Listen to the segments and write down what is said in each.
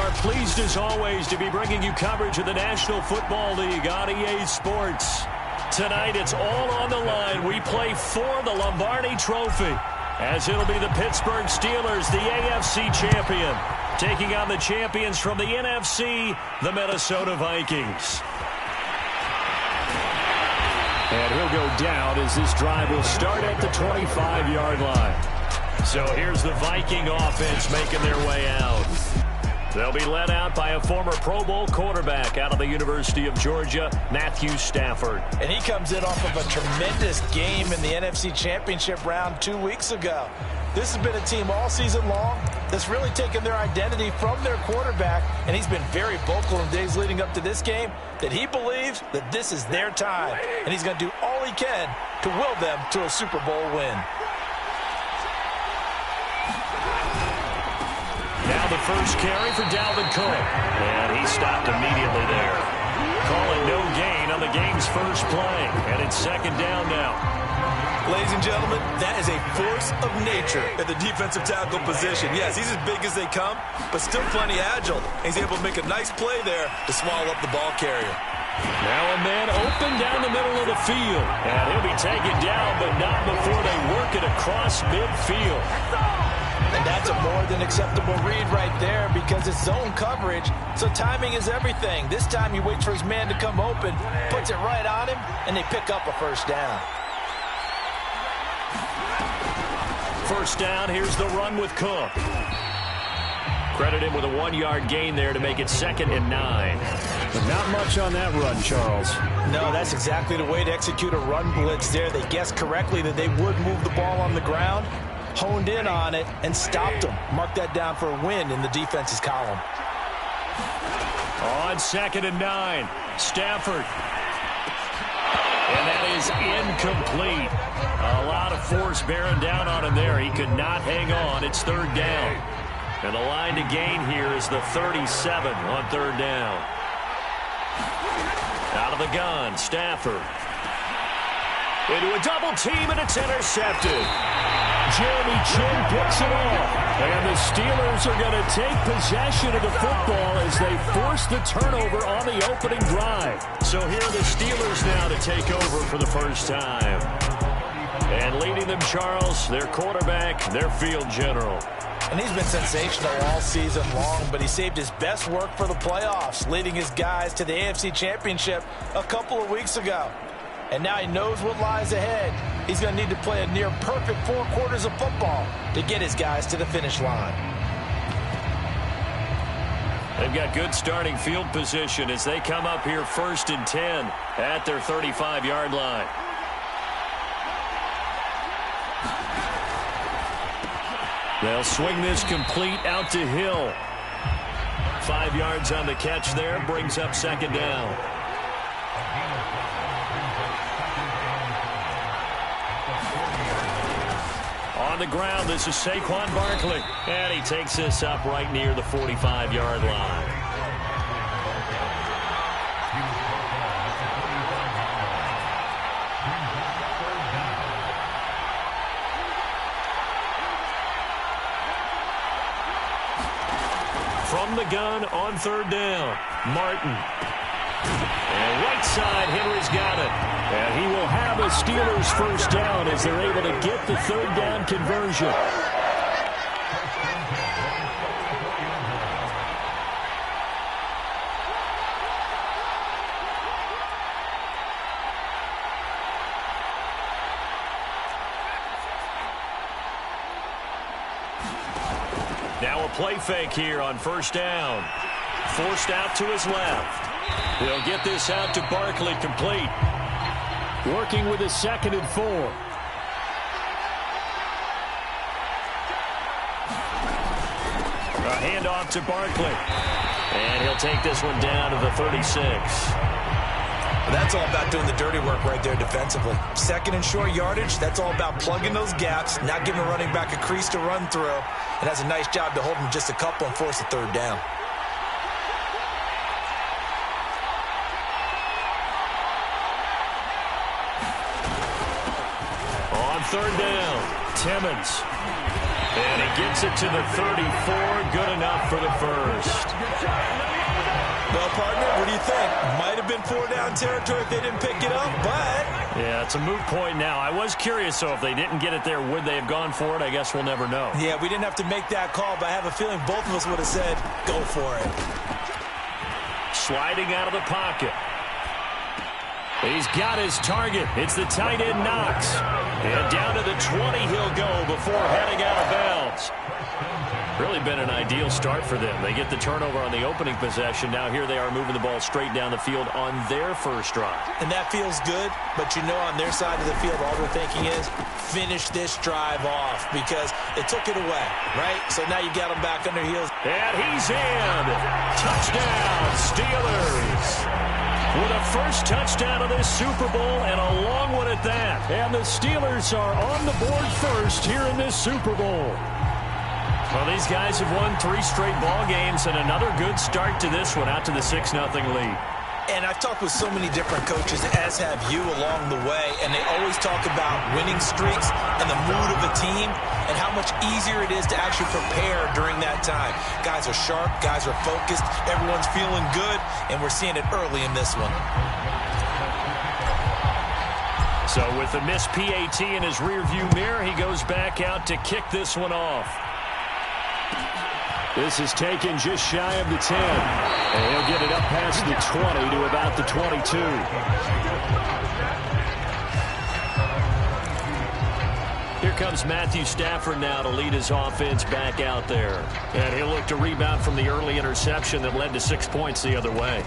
are pleased as always to be bringing you coverage of the National Football League on EA Sports. Tonight it's all on the line. We play for the Lombardi Trophy, as it'll be the Pittsburgh Steelers, the AFC champion, taking on the champions from the NFC, the Minnesota Vikings. And he'll go down as this drive will start at the 25-yard line. So here's the Viking offense making their way out. They'll be led out by a former Pro Bowl quarterback out of the University of Georgia, Matthew Stafford. And he comes in off of a tremendous game in the NFC Championship round 2 weeks ago. This has been a team all season long that's really taken their identity from their quarterback, and he's been very vocal in days leading up to this game that he believes that this is their time, and he's going to do all he can to will them to a Super Bowl win. Now the first carry for Dalvin Cook. And he stopped immediately there. Calling no gain on the game's first play. And it's second down now. Ladies and gentlemen, that is a force of nature at the defensive tackle position. Yes, he's as big as they come, but still plenty agile. He's able to make a nice play there to swallow up the ball carrier. Now a man open down the middle of the field. And he'll be taken down, but not before they work it across midfield. And that's a more than acceptable read right there because it's zone coverage, so timing is everything. This time he waits for his man to come open, puts it right on him, and they pick up a first down. First down, here's the run with Cook. Credit him with a 1-yard gain there to make it 2nd and 9. But not much on that run, Charles. No, that's exactly the way to execute a run blitz there. They guessed correctly that they would move the ball on the ground, honed in on it, and stopped them. Mark that down for a win in the defense's column. On 2nd and 9, Stafford. And that is incomplete. A lot of force bearing down on him there. He could not hang on. It's 3rd down. And the line to gain here is the 37 on 3rd down. Out of the gun, Stafford. Into a double team, and it's intercepted. Jeremy Chin picks it off. And the Steelers are going to take possession of the football as they force the turnover on the opening drive. So here are the Steelers now to take over for the first time. And leading them, Charles, their quarterback, their field general. And he's been sensational all season long, but he saved his best work for the playoffs, leading his guys to the AFC Championship a couple of weeks ago. And now he knows what lies ahead. He's going to need to play a near-perfect 4 quarters of football to get his guys to the finish line. They've got good starting field position as they come up here 1st and 10 at their 35-yard line. They'll swing this complete out to Hill. 5 yards on the catch there, brings up 2nd down. On the ground, this is Saquon Barkley. And he takes this up right near the 45-yard line. From the gun on 3rd down, Martin. And right side, Henry's got it. And he will have a Steelers first down as they're able to get the 3rd down conversion. Now a play fake here on 1st down. Forced out to his left. They'll get this out to Barkley, complete. Working with a 2nd and 4. A handoff to Barkley. And he'll take this one down to the 36. That's all about doing the dirty work right there defensively. 2nd and short yardage, that's all about plugging those gaps, not giving a running back a crease to run through. It has a nice job to hold him just a couple and force a 3rd down. On 3rd down, Timmons. And he gets it to the 34, good enough for the first. partner. What do you think? Might have been 4-down territory if they didn't pick it up, but... Yeah, it's a moot point now. I was curious, so if they didn't get it there, would they have gone for it? I guess we'll never know. Yeah, we didn't have to make that call, but I have a feeling both of us would have said, go for it. Sliding out of the pocket. He's got his target. It's the tight end Knox. And down to the 20 he'll go before heading out of bounds. Really been an ideal start for them. They get the turnover on the opening possession. Now here they are moving the ball straight down the field on their first drive. And that feels good, but you know on their side of the field, all they're thinking is finish this drive off because they took it away, right? So now you got them back on their heels. And he's in. Touchdown, Steelers. With a first touchdown of this Super Bowl and a long one at that. And the Steelers are on the board first here in this Super Bowl. Well, these guys have won 3 straight ball games and another good start to this one out to the 6-0 lead. And I've talked with so many different coaches, as have you along the way, and they always talk about winning streaks and the mood of a team and how much easier it is to actually prepare during that time. Guys are sharp, guys are focused, everyone's feeling good, and we're seeing it early in this one. So with the missed PAT in his rearview mirror, he goes back out to kick this one off. This is taken just shy of the 10. And he'll get it up past the 20 to about the 22. Here comes Matthew Stafford now to lead his offense back out there. And he'll look to rebound from the early interception that led to 6 points the other way.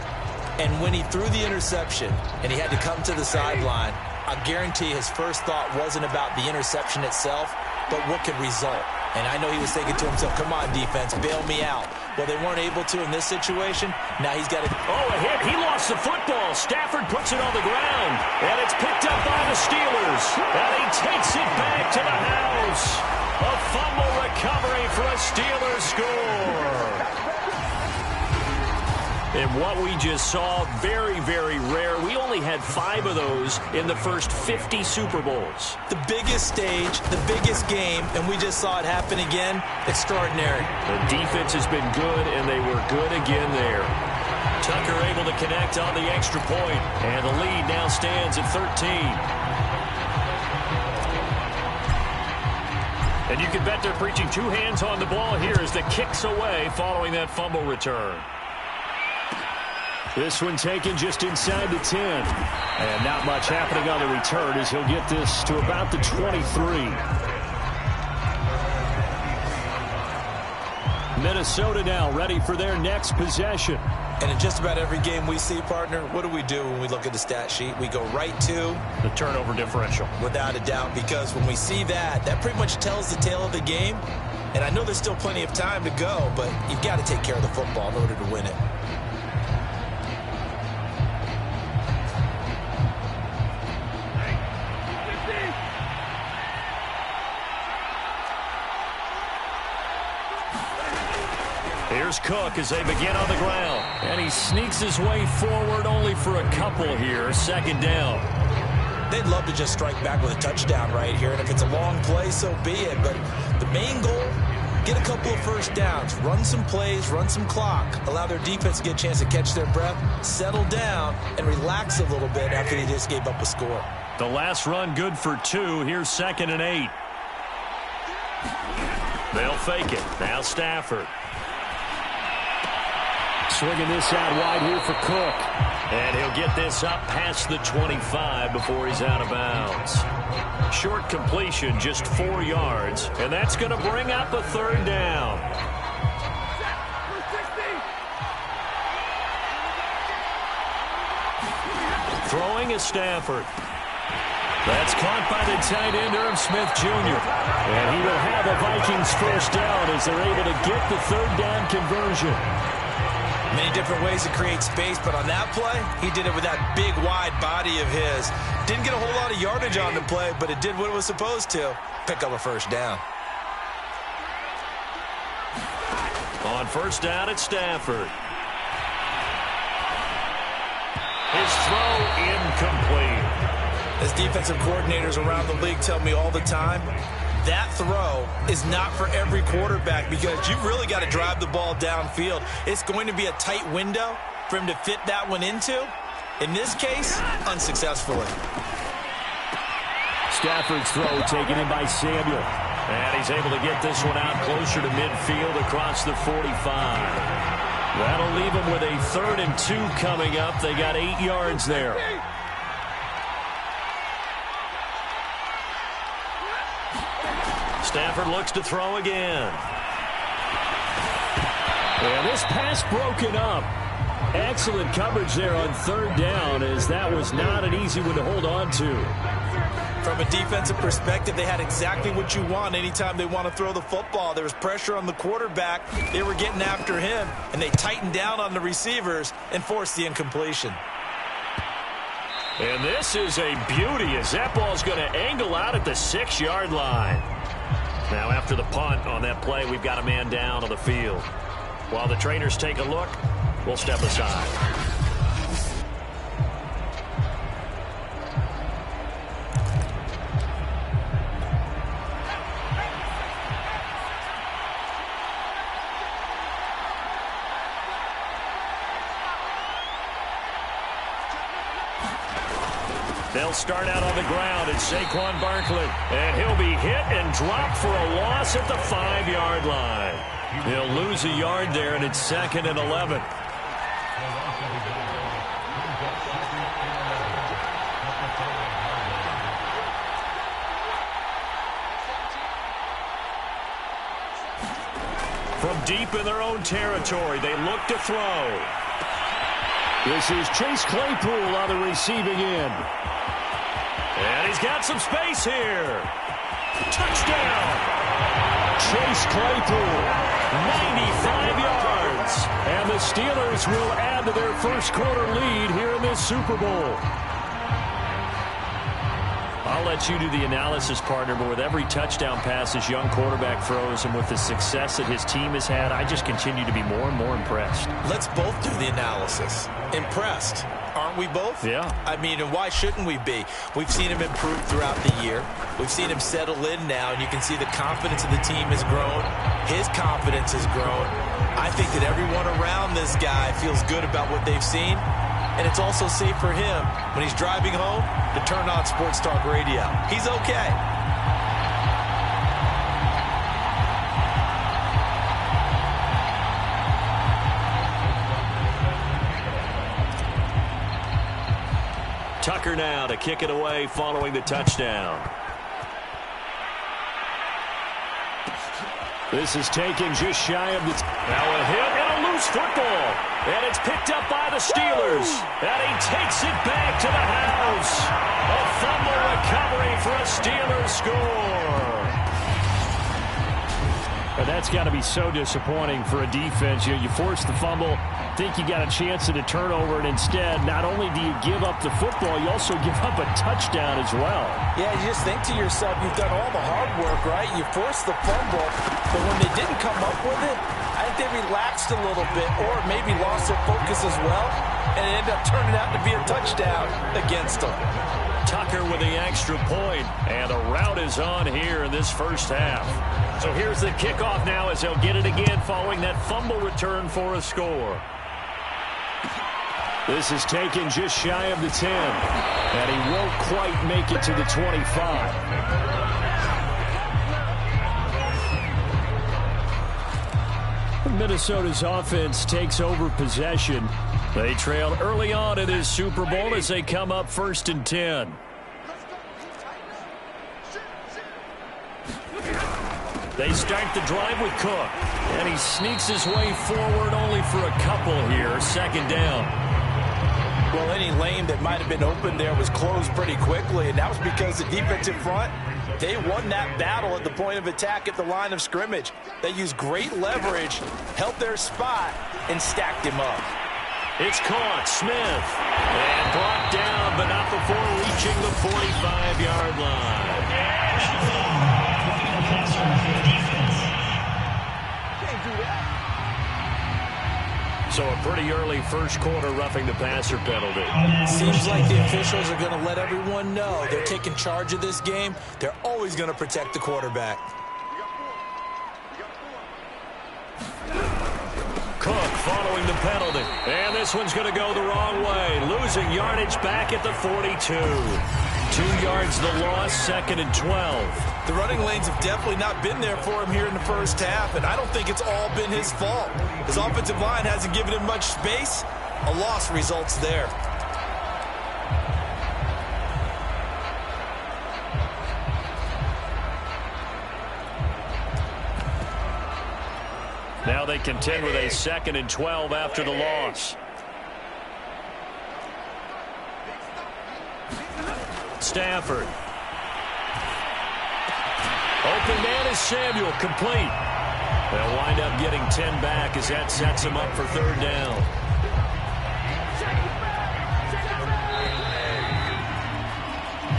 And when he threw the interception and he had to come to the sideline, I guarantee his first thought wasn't about the interception itself, but what could result. And I know he was thinking to himself, come on, defense, bail me out. Well, they weren't able to in this situation. Now he's got to... Oh, a hit. He lost the football. Stafford puts it on the ground. And it's picked up by the Steelers. And he takes it back to the house. A fumble recovery for a Steelers score. And what we just saw, very, very rare. We only had 5 of those in the first 50 Super Bowls. The biggest stage, the biggest game, and we just saw it happen again. Extraordinary. The defense has been good, and they were good again there. Tucker able to connect on the extra point, and the lead now stands at 13. And you can bet they're preaching 2 hands on the ball here as the kick's away following that fumble return. This one taken just inside the 10. And not much happening on the return as he'll get this to about the 23. Minnesota now ready for their next possession. And in just about every game we see, partner, what do we do when we look at the stat sheet? We go right to the turnover differential. Without a doubt, because when we see that, that pretty much tells the tale of the game. And I know there's still plenty of time to go, but you've got to take care of the football in order to win it. Here's Cook as they begin on the ground. And he sneaks his way forward only for a couple here. 2nd down. They'd love to just strike back with a touchdown right here. And if it's a long play, so be it. But the main goal, get a couple of first downs. Run some plays, run some clock. Allow their defense to get a chance to catch their breath, settle down, and relax a little bit after they just gave up a score. The last run good for 2. Here's 2nd and 8. They'll fake it. Now Stafford. Swinging this out wide here for Cook. And he'll get this up past the 25 before he's out of bounds. Short completion, just 4 yards. And that's going to bring up a 3rd down. Throwing is Stafford. That's caught by the tight end, Irv Smith Jr. And he will have a Vikings first down as they're able to get the 3rd down conversion. Many different ways to create space, but on that play, he did it with that big, wide body of his. Didn't get a whole lot of yardage on the play, but it did what it was supposed to. Pick up a first down. On first down, it's Stafford. His throw incomplete. As defensive coordinators around the league tell me all the time, that throw is not for every quarterback because you've really got to drive the ball downfield. It's going to be a tight window, for him to fit that one into. In this case, unsuccessfully. Stafford's throw taken in by Samuel. And he's able to get this one out closer to midfield across the 45. That'll leave them with a 3rd and 2 coming up. They got 8 yards there. Stafford looks to throw again. And this pass broken up. Excellent coverage there on 3rd down, as that was not an easy one to hold on to. From a defensive perspective, they had exactly what you want anytime they want to throw the football. There was pressure on the quarterback. They were getting after him, and they tightened down on the receivers and forced the incompletion. And this is a beauty, as that ball's going to angle out at the 6-yard line. Now, after the punt on that play, we've got a man down on the field. While the trainers take a look, we'll step aside. They'll start out on the ground. It's Saquon Barkley. And he'll be hit and dropped for a loss at the 5-yard line. He'll lose a yard there, and it's 2nd and 11. From deep in their own territory, they look to throw. This is Chase Claypool on the receiving end. And he's got some space here. Touchdown! Chase Claypool, 95 yards. And the Steelers will add to their first quarter lead here in this Super Bowl. I'll let you do the analysis, partner, but with every touchdown pass this young quarterback throws and with the success that his team has had, I just continue to be more and more impressed. Let's both do the analysis. Impressed. Aren't we both? Yeah. I mean, and why shouldn't we be? We've seen him improve throughout the year. We've seen him settle in now, and you can see the confidence of the team has grown. His confidence has grown. I think that everyone around this guy feels good about what they've seen. And it's also safe for him, when he's driving home, to turn on Sports Talk Radio. He's okay. Tucker now to kick it away following the touchdown. This is taken just shy of the... Now a hit and a loose football. And it's picked up by the Steelers. And he takes it back to the house. A fumble recovery for a Steelers score. And that's got to be so disappointing for a defense. You force the fumble, think you got a chance at a turnover, and instead, not only do you give up the football, you also give up a touchdown as well. Yeah, you just think to yourself, you've done all the hard work, right? You forced the fumble, but when they didn't come up with it, I think they relaxed a little bit or maybe lost their focus as well, and it ended up turning out to be a touchdown against them. Tucker with the extra point, and the route is on here in this first half. So here's the kickoff now as they'll get it again following that fumble return for a score. This is taken just shy of the 10, and he won't quite make it to the 25. Minnesota's offense takes over possession. They trail early on in this Super Bowl as they come up 1st and 10. They start the drive with Cook, and he sneaks his way forward only for a couple here. 2nd down. Well, any lane that might have been open there was closed pretty quickly, and that was because the defensive front, they won that battle at the point of attack at the line of scrimmage. They used great leverage, held their spot, and stacked him up. It's caught, Smith, and brought down, but not before reaching the 45-yard line. So a pretty early first quarter roughing the passer penalty. Seems like the officials are going to let everyone know they're taking charge of this game. They're always going to protect the quarterback. Cook following the penalty. And this one's going to go the wrong way. Losing yardage back at the 42. 2 yards the loss, 2nd and 12. The running lanes have definitely not been there for him here in the first half, and I don't think it's all been his fault. His offensive line hasn't given him much space. A loss results there. Now they contend with a 2nd and 12 after the loss. Stafford. Open man is Samuel, complete. They'll wind up getting 10 back as that sets him up for 3rd down.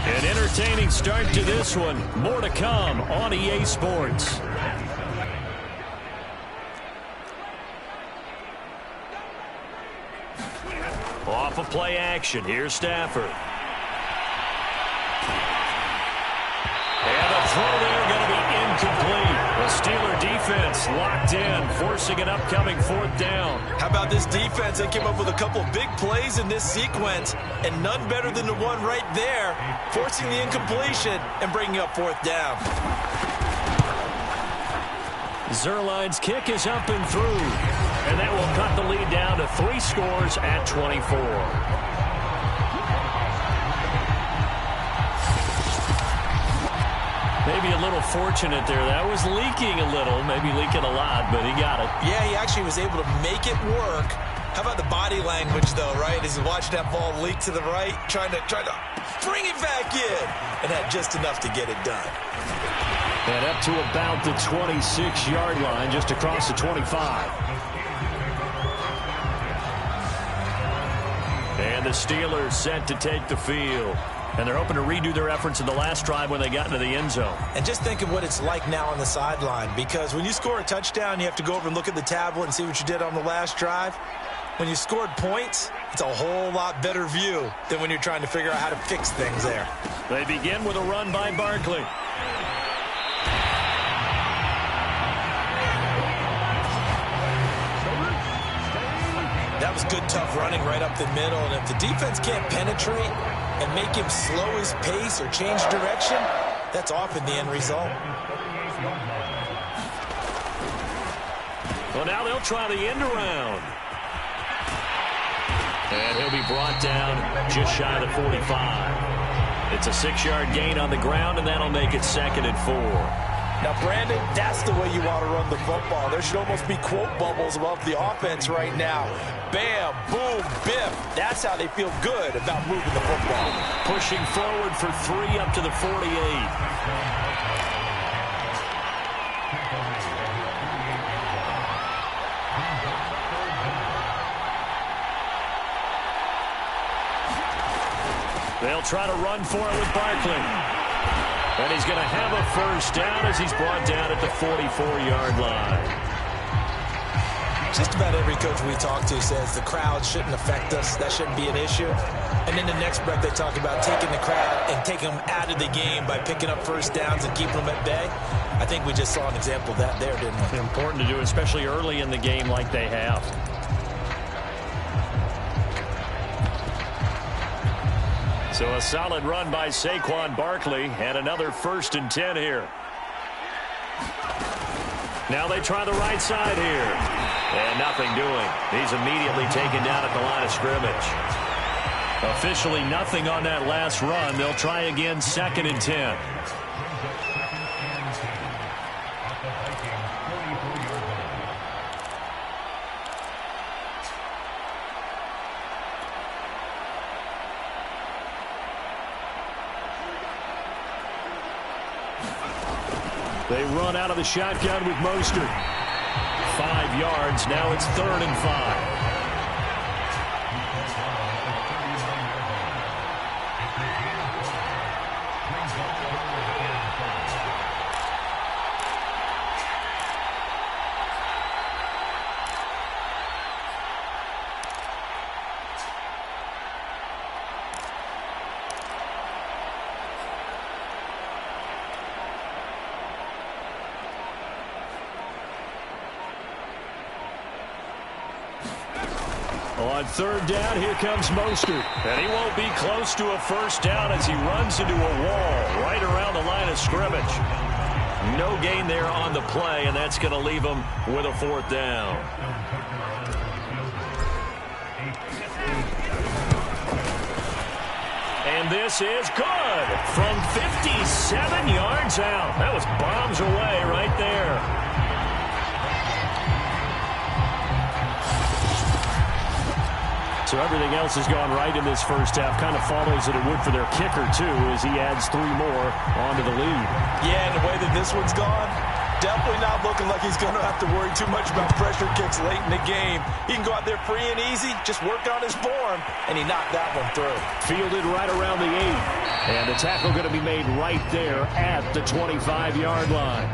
An entertaining start to this one. More to come on EA Sports. Off of play action, here's Stafford. And the throw there going to be incomplete. The Steeler defense locked in, forcing an upcoming 4th down. How about this defense? They came up with a couple big plays in this sequence, and none better than the one right there, forcing the incompletion and bringing up 4th down. Zuerlein's kick is up and through, and that will cut the lead down to 3 scores at 24. Maybe a little fortunate there. That was leaking a little, maybe leaking a lot, but he got it. Yeah, he actually was able to make it work. How about the body language, though, right? As he watched that ball leak to the right, trying to bring it back in, and had just enough to get it done. And up to about the 26-yard line, just across the 25. And the Steelers set to take the field. And they're hoping to redo their efforts in the last drive when they got into the end zone. And just think of what it's like now on the sideline, because when you score a touchdown, you have to go over and look at the tablet and see what you did on the last drive. When you scored points, it's a whole lot better view than when you're trying to figure out how to fix things there. They begin with a run by Barkley. That was good, tough running right up the middle. And if the defense can't penetrate and make him slow his pace or change direction, that's often the end result. Well, now they'll try the end around. And he'll be brought down just shy of the 45. It's a 6-yard gain on the ground, and that'll make it 2nd and 4. Now, Brandon, that's the way you want to run the football. There should almost be quote bubbles above the offense right now. Bam, boom, biff. That's how they feel good about moving the football. Pushing forward for 3 up to the 48. They'll try to run for it with Barkley. And he's going to have a 1st down as he's brought down at the 44-yard line. Just about every coach we talk to says the crowd shouldn't affect us. That shouldn't be an issue. And then the next breath they talk about taking the crowd and taking them out of the game by picking up 1st downs and keeping them at bay. I think we just saw an example of that there, didn't we? Important to do, especially early in the game like they have. So a solid run by Saquon Barkley and another 1st and 10 here. Now they try the right side here. And nothing doing. He's immediately taken down at the line of scrimmage. Officially nothing on that last run. They'll try again 2nd and 10. They run out of the shotgun with Mostert. 5 yards. Now it's 3rd and 5. On third down, here comes Mostert. And he won't be close to a first down as he runs into a wall right around the line of scrimmage. No gain there on the play, and that's going to leave him with a fourth down. And this is good from 57 yards out. That was bombs away right there. So everything else has gone right in this first half. Kind of follows that it would for their kicker, too, as he adds 3 more onto the lead. Yeah, and the way that this one's gone, definitely not looking like he's going to have to worry too much about pressure kicks late in the game. He can go out there free and easy, just work on his form, and he knocked that one through. Fielded right around the 8. And the tackle going to be made right there at the 25-yard line.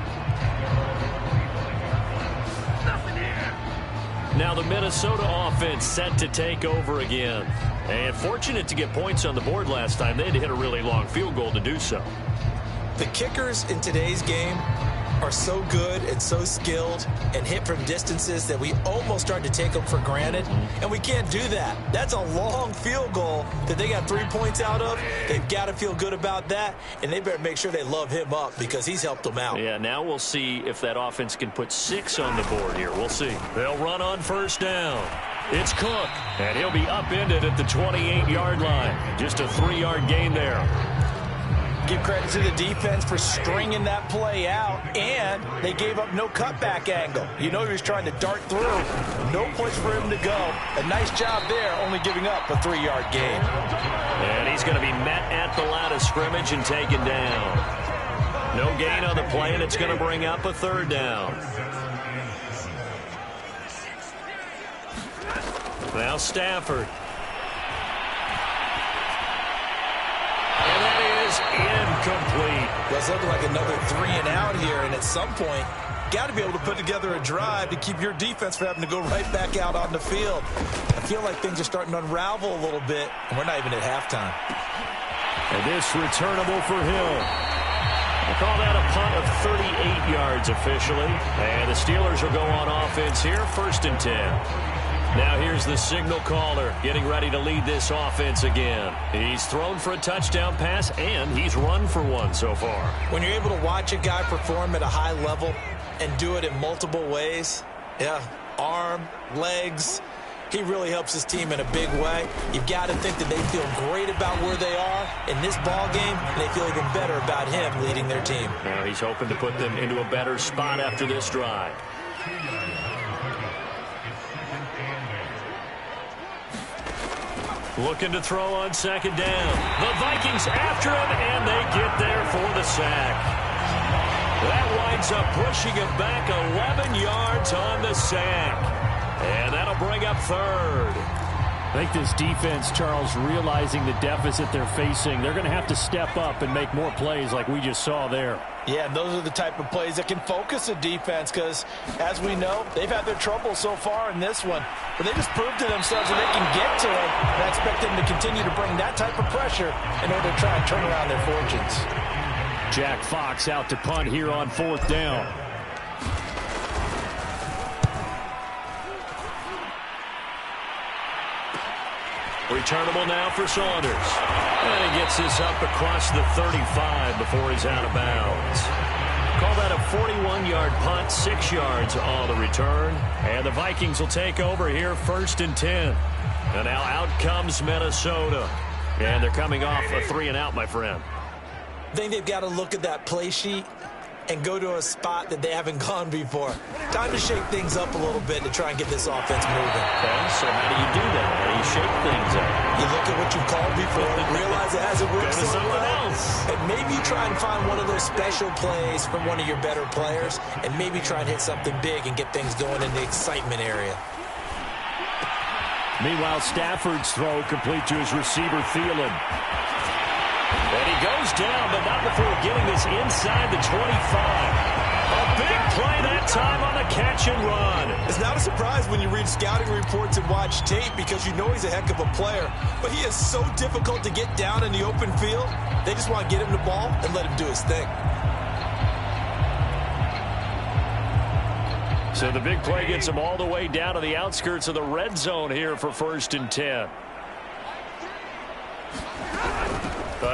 Now the Minnesota offense set to take over again. And fortunate to get points on the board last time. They had to hit a really long field goal to do so. The kickers in today's game are so good and so skilled and hit from distances that we almost start to take them for granted, and we can't do that. That's a long field goal that they got 3 points out of. They've got to feel good about that, and they better make sure they love him up because he's helped them out. Yeah, now we'll see if that offense can put 6 on the board here. We'll see. They'll run on first down. It's Cook, and he'll be upended at the 28-yard line. Just a 3-yard gain there. Give credit to the defense for stringing that play out, and they gave up no cutback angle. You know he was trying to dart through. No place for him to go. A nice job there, only giving up a 3-yard gain. And he's going to be met at the line of scrimmage and taken down. No gain on the play, and it's going to bring up a third down. Now Stafford. And that is incomplete. It's looking like another 3 and out here, and at some point, got to be able to put together a drive to keep your defense from having to go right back out on the field. I feel like things are starting to unravel a little bit, and we're not even at halftime. And this returnable for Hill. We'll call that a punt of 38 yards officially. And the Steelers will go on offense here, 1st and 10. Now here's the signal caller getting ready to lead this offense again. He's thrown for a touchdown pass, and he's run for one so far. When you're able to watch a guy perform at a high level and do it in multiple ways, arm, legs, he really helps his team in a big way. You've got to think that they feel great about where they are in this ball game, and they feel even better about him leading their team. Now he's hoping to put them into a better spot after this drive. Looking to throw on 2nd down. The Vikings after him, and they get there for the sack. That winds up pushing him back 11 yards on the sack. And that'll bring up 3rd. I think this defense, Charles, realizing the deficit they're facing, they're going to have to step up and make more plays like we just saw there. Yeah, those are the type of plays that can focus a defense because, as we know, they've had their trouble so far in this one. But they just proved to themselves that they can get to it, and I expect them to continue to bring that type of pressure in order to try and turn around their fortunes. Jack Fox out to punt here on 4th down. Returnable now for Saunders. And he gets this up across the 35 before he's out of bounds. Call that a 41-yard punt, 6 yards on the return. And the Vikings will take over here, 1st and 10. And now out comes Minnesota. And they're coming off a 3 and out, my friend. I think they've got to look at that play sheet and go to a spot that they haven't gone before. Time to shake things up a little bit to try and get this offense moving. Okay, so how do you do that? How do you shake things up? You look at what you've called before, realize it hasn't worked so well, and maybe try and find one of those special plays from one of your better players, and maybe try and hit something big and get things going in the excitement area. Meanwhile, Stafford's throw complete to his receiver, Thielen. And he goes down, but not before getting this inside the 25. A big play that time on the catch and run. It's not a surprise when you read scouting reports and watch tape because you know he's a heck of a player. But he is so difficult to get down in the open field. They just want to get him the ball and let him do his thing. So the big play gets them all the way down to the outskirts of the red zone here for 1st and 10.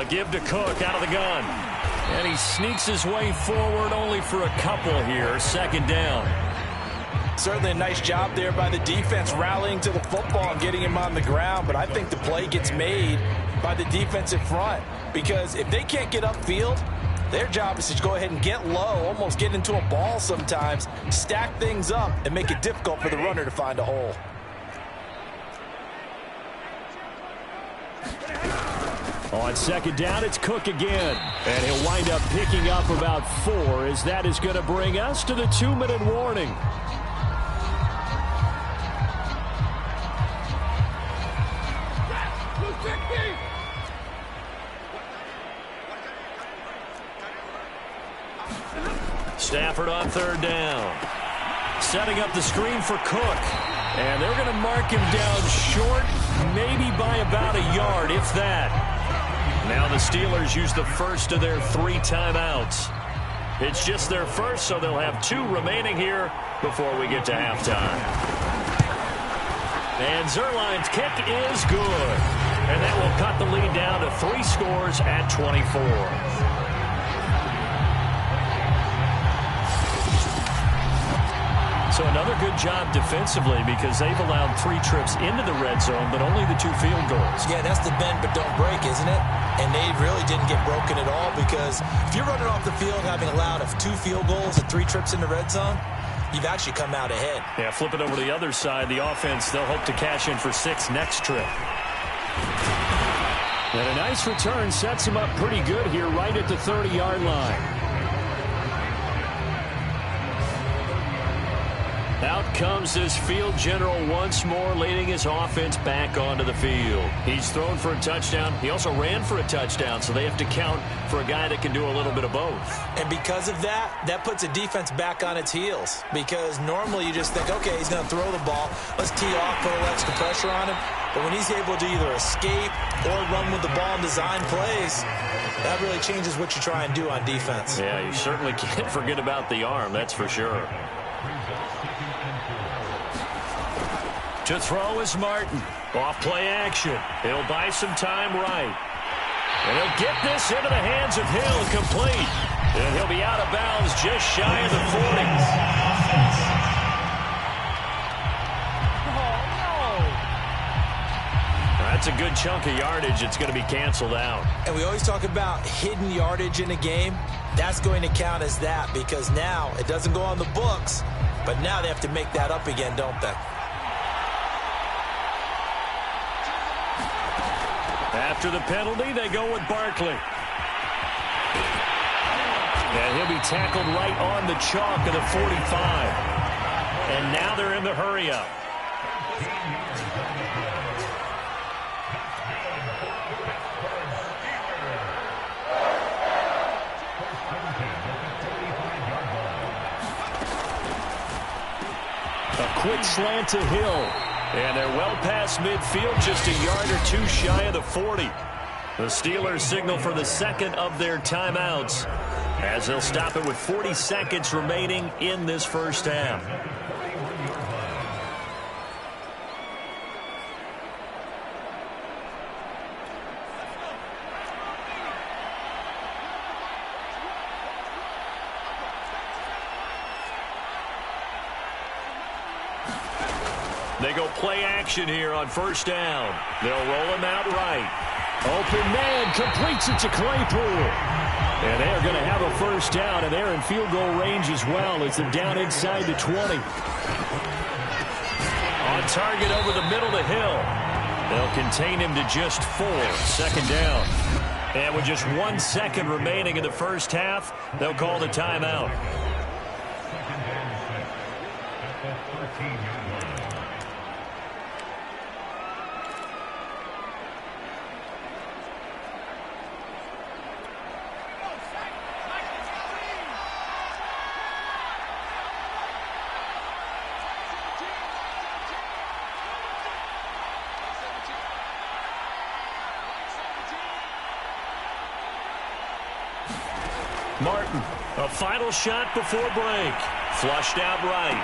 Give to Cook out of the gun. And he sneaks his way forward only for a couple here. 2nd down. Certainly a nice job there by the defense rallying to the football and getting him on the ground. But I think the play gets made by the defensive front. Because if they can't get upfield, their job is to go ahead and get low, almost get into a ball sometimes, stack things up, and make it difficult for the runner to find a hole. On 2nd down, it's Cook again. And he'll wind up picking up about 4 as that is going to bring us to the 2-minute warning. Stafford on 3rd down. Setting up the screen for Cook. And they're going to mark him down short, maybe by about a yard, if that. Now the Steelers use the first of their 3 timeouts. It's just their first, so they'll have 2 remaining here before we get to halftime. And Zuerlein's kick is good. And that will cut the lead down to 3 scores at 24. So another good job defensively because they've allowed 3 trips into the red zone, but only the 2 field goals. Yeah, that's the bend but don't break, isn't it? And they really didn't get broken at all because if you're running off the field having allowed 2 field goals and 3 trips in the red zone, you've actually come out ahead. Yeah, flip it over to the other side. The offense, they'll hope to cash in for 6 next trip. And a nice return sets them up pretty good here right at the 30-yard line. Out comes this field general once more, leading his offense back onto the field. He's thrown for a touchdown. He also ran for a touchdown, so they have to count for a guy that can do a little bit of both. And because of that, that puts a defense back on its heels. Because normally you just think, okay, he's going to throw the ball. Let's tee off, put a little extra pressure on him. But when he's able to either escape or run with the ball and design plays, that really changes what you try and do on defense. Yeah, you certainly can't forget about the arm, that's for sure. To throw is Martin. Off play action. He'll buy some time right. And he'll get this into the hands of Hill, complete. And he'll be out of bounds just shy of the 40. That's a good chunk of yardage. It's going to be canceled out. And we always talk about hidden yardage in a game. That's going to count as that because now it doesn't go on the books, but now they have to make that up again, don't they? After the penalty, they go with Barkley. And he'll be tackled right on the chalk of the 45. And now they're in the hurry-up. A quick slant to Hill. And they're well past midfield, just a yard or 2 shy of the 40. The Steelers signal for the 2nd of their timeouts as they'll stop it with 40 seconds remaining in this first half. They go play action here on 1st down. They'll roll him out right. Open man completes it to Claypool. And they're going to have a 1st down, and they're in field goal range as well as they're down inside the 20. On target over the middle to Hill. They'll contain him to just 4. 2nd down. And with just 1 second remaining in the first half, they'll call the timeout. Martin, a final shot before break. Flushed out right.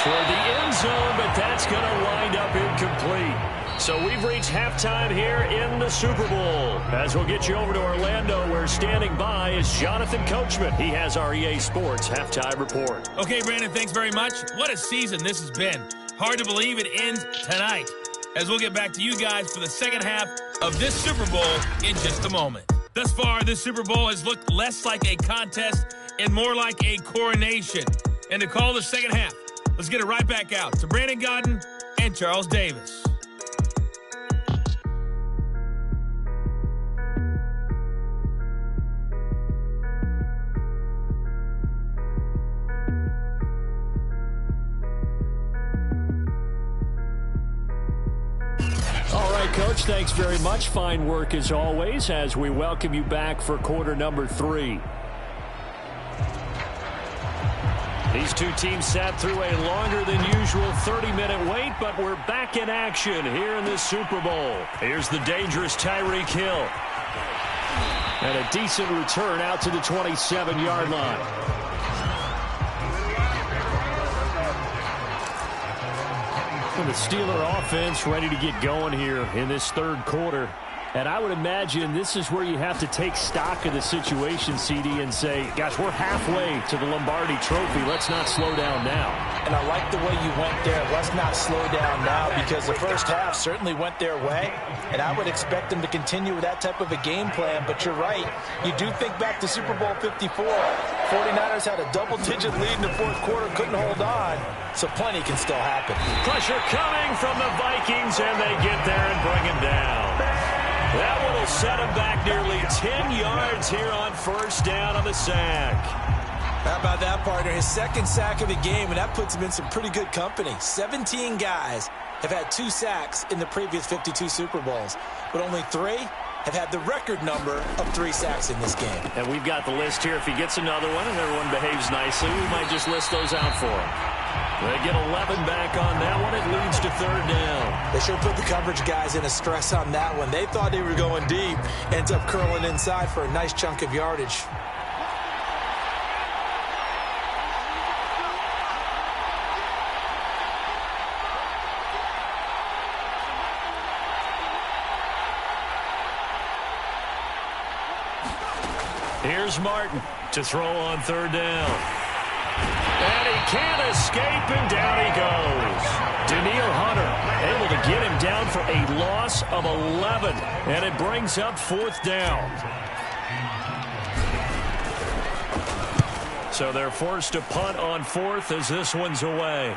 toward the end zone, but that's going to wind up incomplete. So we've reached halftime here in the Super Bowl. As we'll get you over to Orlando, where standing by is Jonathan Coachman. He has our EA Sports Halftime Report. Okay, Brandon, thanks very much. What a season this has been. Hard to believe it ends tonight. As we'll get back to you guys for the second half of this Super Bowl in just a moment. Thus far, this Super Bowl has looked less like a contest and more like a coronation. And to call the second half, let's get it right back out to Brandon Gaudin and Charles Davis. All right, Coach, thanks very much. Fine work as always as we welcome you back for quarter number 3. These two teams sat through a longer than usual 30-minute wait, but we're back in action here in this Super Bowl. Here's the dangerous Tyreek Hill. And a decent return out to the 27-yard line. The Steeler offense ready to get going here in this third quarter. And I would imagine this is where you have to take stock of the situation, CD, and say, gosh, we're halfway to the Lombardi Trophy. Let's not slow down now. And I like the way you went there. Let's not slow down now, because the first half certainly went their way. And I would expect them to continue with that type of a game plan. But you're right. You do think back to Super Bowl 54. 49ers had a double-digit lead in the fourth quarter, couldn't hold on. So plenty can still happen. Pressure coming from the Vikings, and they get there and bring him down. That one will set him back nearly 10 yards here on first down on the sack. How about that, partner? His second sack of the game, and that puts him in some pretty good company. 17 guys have had 2 sacks in the previous 52 Super Bowls, but only 3 have had the record number of 3 sacks in this game. And we've got the list here. If he gets another one and everyone behaves nicely, we might just list those out for him. They get 11 back on that one. It leads to third down. They should put the coverage guys in a stress on that one. They thought they were going deep. Ends up curling inside for a nice chunk of yardage. Here's Martin to throw on third down. And he can't escape, and down he goes. Danielle Hunter able to get him down for a loss of 11, and it brings up fourth down. So they're forced to punt on fourth as this one's away.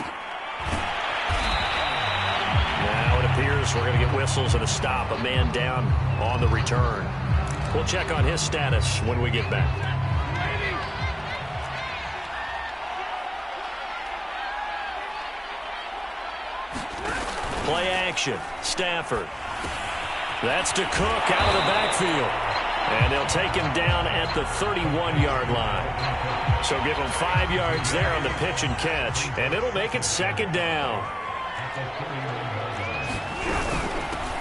Now it appears we're going to get whistles and a stop. A man down on the return. We'll check on his status when we get back. Play action. Stafford. That's to Cook out of the backfield. And they'll take him down at the 31-yard line. So give him 5 yards there on the pitch and catch. And it'll make it second down.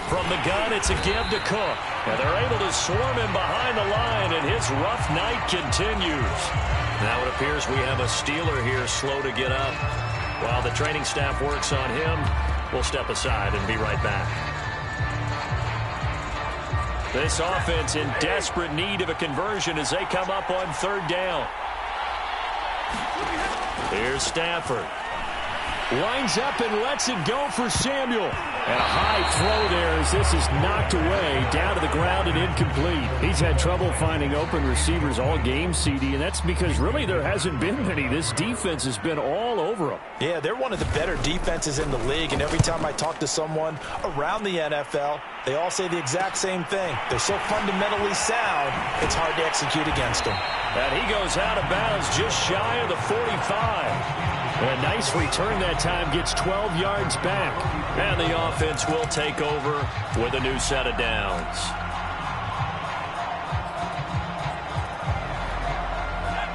From the gun, it's a give to Cook. And they're able to swarm him behind the line, and his rough night continues. Now it appears we have a Steeler here slow to get up. While the training staff works on him, we'll step aside and be right back. This offense in desperate need of a conversion as they come up on third down. Here's Stafford. Winds up and lets it go for Samuel. And a high throw there as this is knocked away, down to the ground and incomplete. He's had trouble finding open receivers all game, CD, and that's because really there hasn't been many. This defense has been all over him. Yeah, they're one of the better defenses in the league, and every time I talk to someone around the NFL, they all say the exact same thing. They're so fundamentally sound, it's hard to execute against them. And he goes out of bounds just shy of the 45. A nice return that time, gets 12 yards back. And the offense will take over with a new set of downs.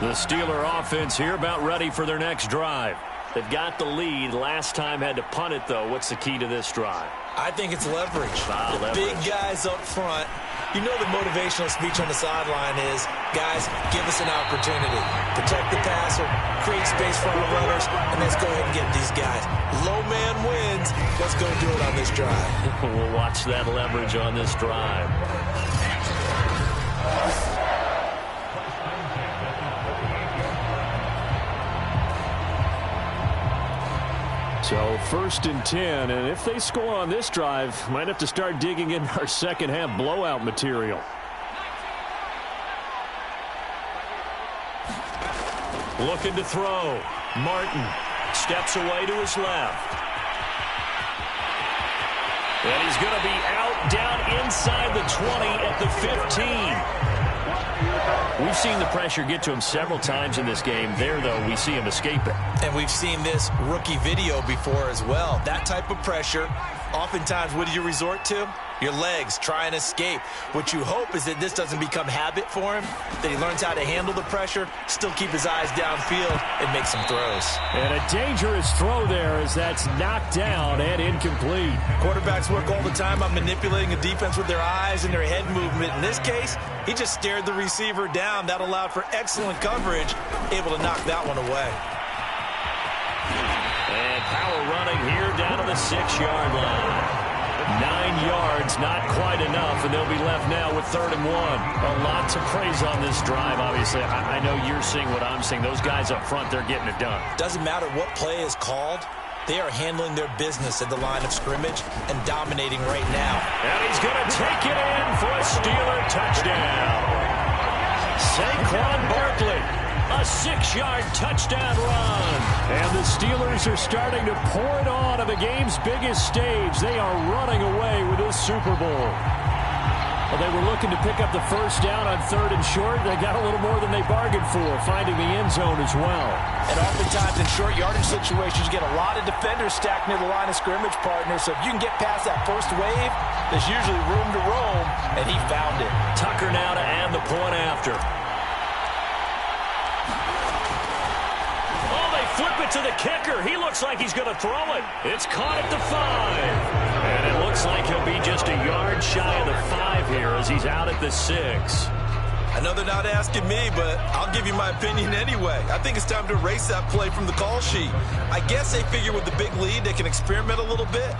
The Steeler offense here about ready for their next drive. They've got the lead. Last time had to punt it, though. What's the key to this drive? I think it's leverage. Leverage. Big guys up front You know the motivational speech on the sideline is, guys, give us an opportunity. Protect the passer, create space for our runners, and let's go ahead and get these guys. Low man wins. Let's go do it on this drive. We'll watch that leverage on this drive. So 1st and 10, and if they score on this drive, might have to start digging in our second half blowout material. Looking to throw. Martin steps away to his left. And he's going to be out down inside the 20 at the 15. We've seen the pressure get to him several times in this game. There, though, we see him escape it. And we've seen this rookie video before as well. That type of pressure, oftentimes, what do you resort to? Your legs, try and escape. What you hope is that this doesn't become habit for him, that he learns how to handle the pressure, still keep his eyes downfield, and make some throws. And a dangerous throw there as that's knocked down and incomplete. Quarterbacks work all the time on manipulating a defense with their eyes and their head movement. In this case, he just stared the receiver down. That allowed for excellent coverage, able to knock that one away. And power running here down to the 6-yard line. 9 yards, not quite enough, and they'll be left now with 3rd and 1. A lot to praise on this drive, obviously. I know you're seeing what I'm seeing. Those guys up front, they're getting it done. Doesn't matter what play is called. They are handling their business at the line of scrimmage and dominating right now. And he's going to take it in for a Steeler touchdown. Saquon Barkley, a 6-yard touchdown run. And the Steelers are starting to pour it on the game's biggest stage. They are running away with this Super Bowl. Well, they were looking to pick up the first down on 3rd and short. They got a little more than they bargained for, finding the end zone as well. And oftentimes in short yardage situations, you get a lot of defenders stacked near the line of scrimmage, partner. So if you can get past that first wave, there's usually room to roam, and he found it. Tucker now to add the point after. Flip it to the kicker. He looks like he's going to throw it. It's caught at the 5. And it looks like he'll be just a yard shy of the 5 here as he's out at the 6. I know they're not asking me, but I'll give you my opinion anyway. I think it's time to erase that play from the call sheet. I guess they figure with the big lead they can experiment a little bit.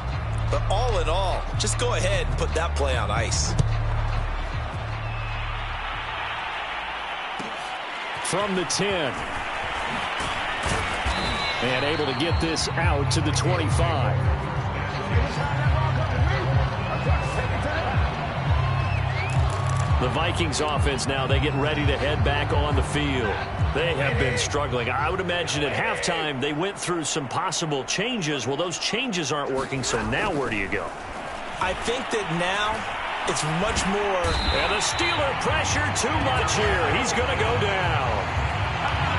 But all in all, just go ahead and put that play on ice. From the 10. And able to get this out to the 25. The Vikings offense now, they get ready to head back on the field. They have been struggling. I would imagine at halftime they went through some possible changes. Well, those changes aren't working, so now where do you go? I think that now it's much more. And the Steeler pressure too much here. He's going to go down.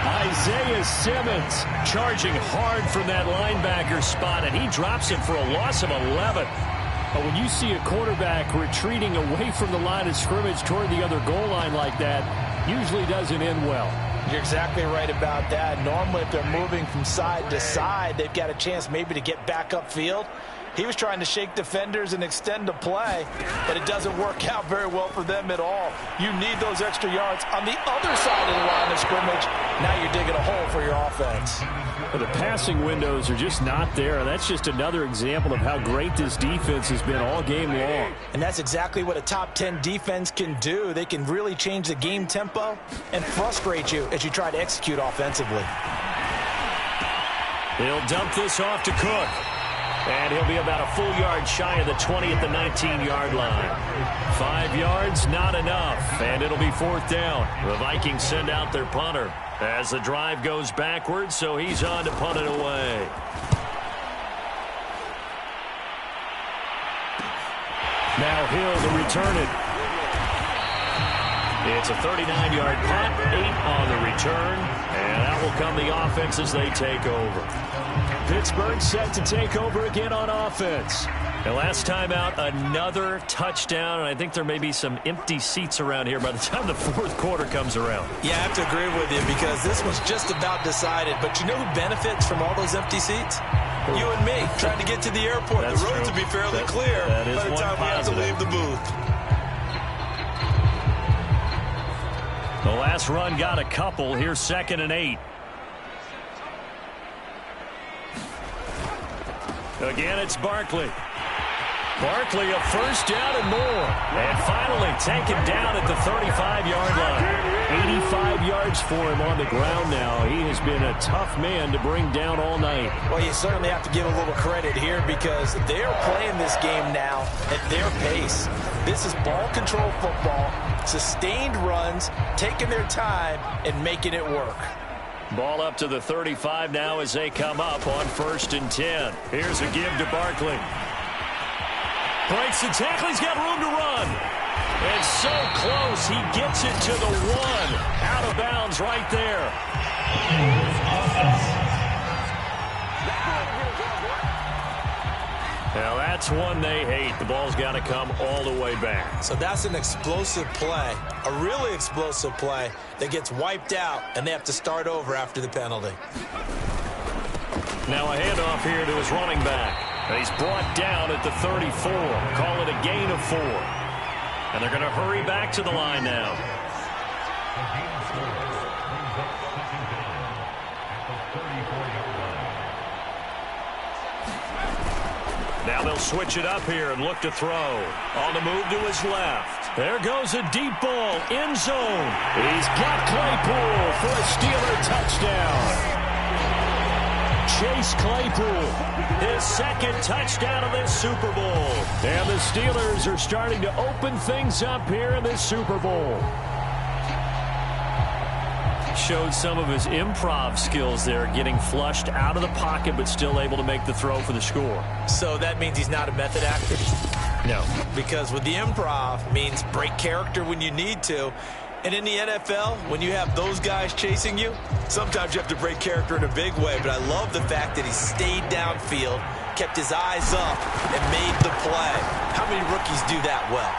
Isaiah Simmons charging hard from that linebacker spot, and he drops him for a loss of 11. But when you see a quarterback retreating away from the line of scrimmage toward the other goal line like that, usually doesn't end well. You're exactly right about that. Normally, if they're moving from side to side, they've got a chance maybe to get back upfield. He was trying to shake defenders and extend the play, but it doesn't work out very well for them at all. You need those extra yards on the other side of the line of scrimmage. Now you're digging a hole for your offense. But the passing windows are just not there. That's just another example of how great this defense has been all game long. And that's exactly what a top 10 defense can do. They can really change the game tempo and frustrate you as you try to execute offensively. He'll dump this off to Cook. And he'll be about a full yard shy of the 20 at the 19-yard line. 5 yards, not enough. And it'll be 4th down. The Vikings send out their punter as the drive goes backwards, so he's on to punt it away. Now Hill to return it. It's a 39-yard punt, 8 on the return, and that will come the offense as they take over. Pittsburgh set to take over again on offense. And last time out, another touchdown, and I think there may be some empty seats around here by the time the 4th quarter comes around. Yeah, I have to agree with you because this was just about decided. But you know who benefits from all those empty seats? You and me, trying to get to the airport. That's the roads true. will be fairly clear by the time we have to leave the booth. The last run got a couple. Here's 2nd and 8. Again, it's Barkley. Barkley, a first down and more. And finally taken down at the 35-yard line. 85 yards for him on the ground now. He has been a tough man to bring down all night. Well, you certainly have to give a little credit here because they're playing this game now at their pace. This is ball control football, sustained runs, taking their time, and making it work. Ball up to the 35 now as they come up on 1st and 10. Here's a give to Barkley. Breaks the tackle. He's got room to run. And so close. He gets it to the 1. Out of bounds right there. Now that's one they hate. The ball's got to come all the way back. So that's an explosive play, a really explosive play that gets wiped out, and they have to start over after the penalty. Now a handoff here to his running back. And he's brought down at the 34. Call it a gain of 4. And they're going to hurry back to the line now. Now they'll switch it up here and look to throw. On the move to his left. There goes a deep ball. End zone. He's got Claypool for a Steeler touchdown. Chase Claypool, his 2nd touchdown of this Super Bowl. And the Steelers are starting to open things up here in this Super Bowl. Showed some of his improv skills there, getting flushed out of the pocket but still able to make the throw for the score. So that means he's not a method actor? No. Because with the improv means break character when you need to. And in the NFL, when you have those guys chasing you, sometimes you have to break character in a big way. But I love the fact that he stayed downfield, kept his eyes up, and made the play. How many rookies do that well?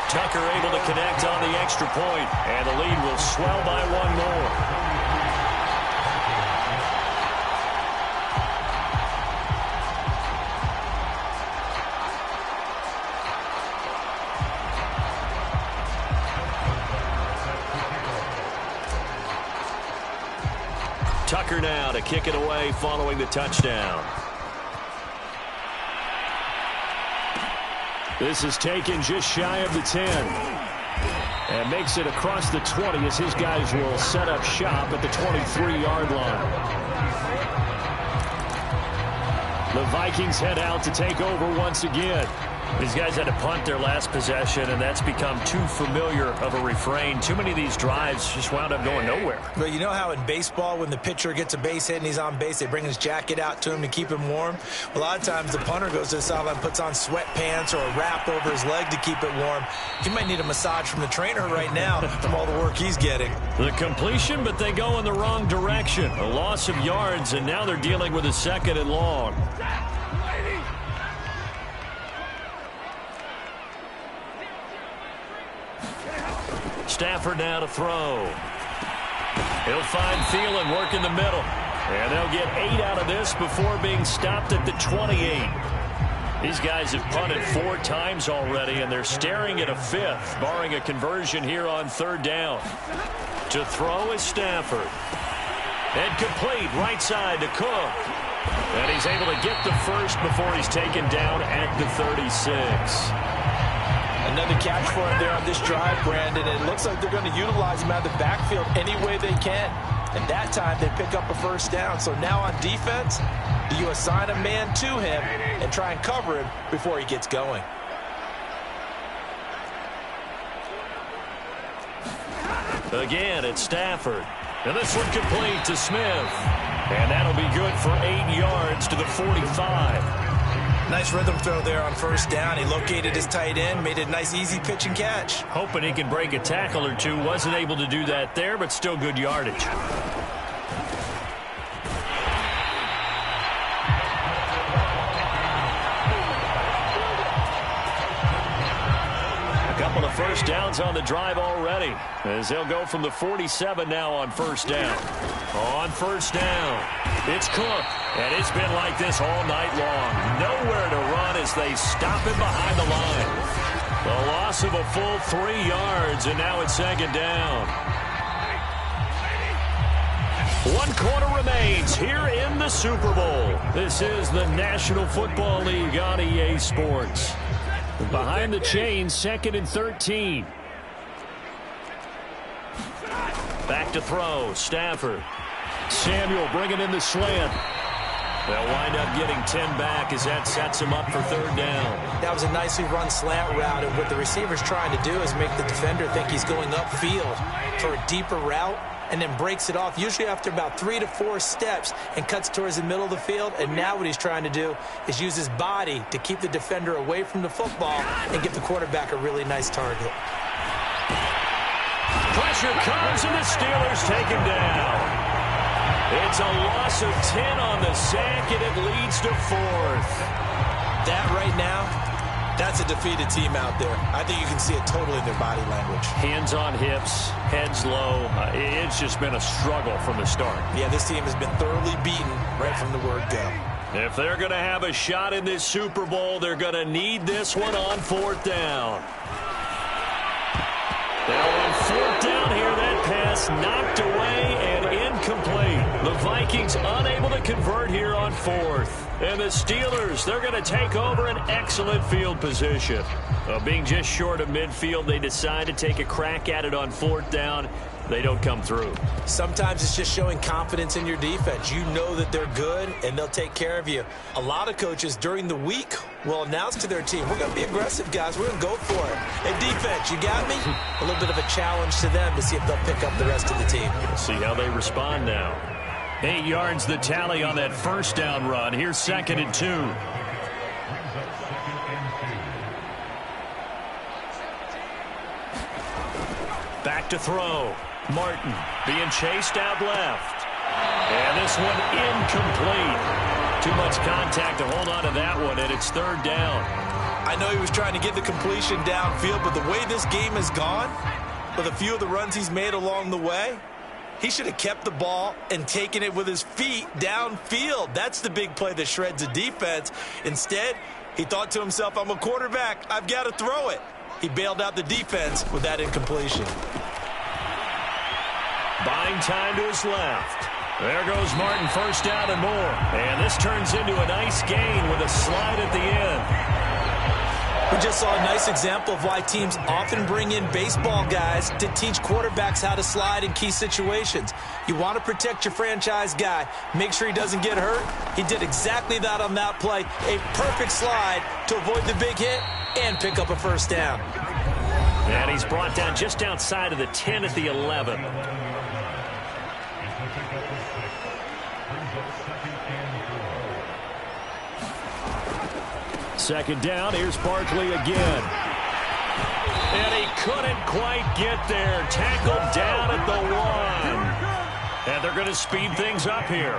Tucker able to connect on the extra point, and the lead will swell by 1 more. Tucker now to kick it away following the touchdown. This is taken just shy of the 10. And makes it across the 20 as his guys will set up shop at the 23-yard line. The Vikings head out to take over once again. These guys had to punt their last possession, and that's become too familiar of a refrain. Too many of these drives just wound up going nowhere. But you know how in baseball, when the pitcher gets a base hit and he's on base, they bring his jacket out to him to keep him warm? A lot of times the punter goes to the sideline, puts on sweatpants or a wrap over his leg to keep it warm. He might need a massage from the trainer right now from all the work he's getting. The completion, but they go in the wrong direction. A loss of yards, and now they're dealing with a 2nd and long. Stafford now to throw. He'll find Thielen, work in the middle. And they'll get 8 out of this before being stopped at the 28. These guys have punted 4 times already, and they're staring at a 5th, barring a conversion here on 3rd down. To throw is Stafford. And complete right side to Cook. And he's able to get the first before he's taken down at the 36. Another catch for him there on this drive, Brandon. And it looks like they're going to utilize him out of the backfield any way they can. And that time they pick up a first down. So now on defense, you assign a man to him and try and cover him before he gets going. Again, it's Stafford. And this one complete to Smith. And that'll be good for 8 yards to the 45. Nice rhythm throw there on first down. He located his tight end, made a nice easy pitch and catch. Hoping he can break a tackle or two. Wasn't able to do that there, but still good yardage. A couple of first downs on the drive already, as they'll go from the 47 now on first down. On first down, it's Cook, and it's been like this all night long. Nowhere to run as they stop him behind the line. The loss of a full 3 yards, and now it's 2nd down. 1 quarter remains here in the Super Bowl. This is the National Football League on EA Sports. Behind the chains, 2nd and 13. Back to throw, Stafford. Samuel bringing in the slant. They'll wind up getting 10 back as that sets him up for 3rd down. That was a nicely run slant route, and what the receiver's trying to do is make the defender think he's going upfield for a deeper route, and then breaks it off, usually after about 3 to 4 steps, and cuts towards the middle of the field. And now what he's trying to do is use his body to keep the defender away from the football and give the quarterback a really nice target. Pressure comes, and the Steelers take him down. It's a loss of 10 on the sack, and it leads to 4th. That right now, that's a defeated team out there. I think you can see it totally in their body language. Hands on hips, heads low. It's just been a struggle from the start. Yeah, this team has been thoroughly beaten right from the word go. If they're going to have a shot in this Super Bowl, they're going to need this one on 4th down. Now on 4th down here, that pass knocked away and incomplete. The Vikings unable to convert here on 4th. And the Steelers, they're going to take over an excellent field position. Being just short of midfield, they decide to take a crack at it on 4th down. They don't come through. Sometimes it's just showing confidence in your defense. You know that they're good, and they'll take care of you. A lot of coaches during the week will announce to their team, we're going to be aggressive, guys. We're going to go for it. Hey, defense, you got me? A little bit of a challenge to them to see if they'll pick up the rest of the team. We'll see how they respond now. 8 yards the tally on that 1st down run. Here's 2nd and 2. Back to throw. Martin being chased out left. And this one incomplete. Too much contact to hold on to that one, and it's 3rd down. I know he was trying to get the completion downfield, but the way this game has gone, with a few of the runs he's made along the way, he should have kept the ball and taken it with his feet downfield. That's the big play that shreds a defense. Instead, he thought to himself, I'm a quarterback. I've got to throw it. He bailed out the defense with that incompletion. Buying time to his left. There goes Martin, 1st down and more. And this turns into a nice gain with a slide at the end. We just saw a nice example of why teams often bring in baseball guys to teach quarterbacks how to slide in key situations. You want to protect your franchise guy. Make sure he doesn't get hurt. He did exactly that on that play. A perfect slide to avoid the big hit and pick up a 1st down. And he's brought down just outside of the 10 at the 11. Second down, here's Barkley again. And he couldn't quite get there. Tackled down at the 1. And they're going to speed things up here.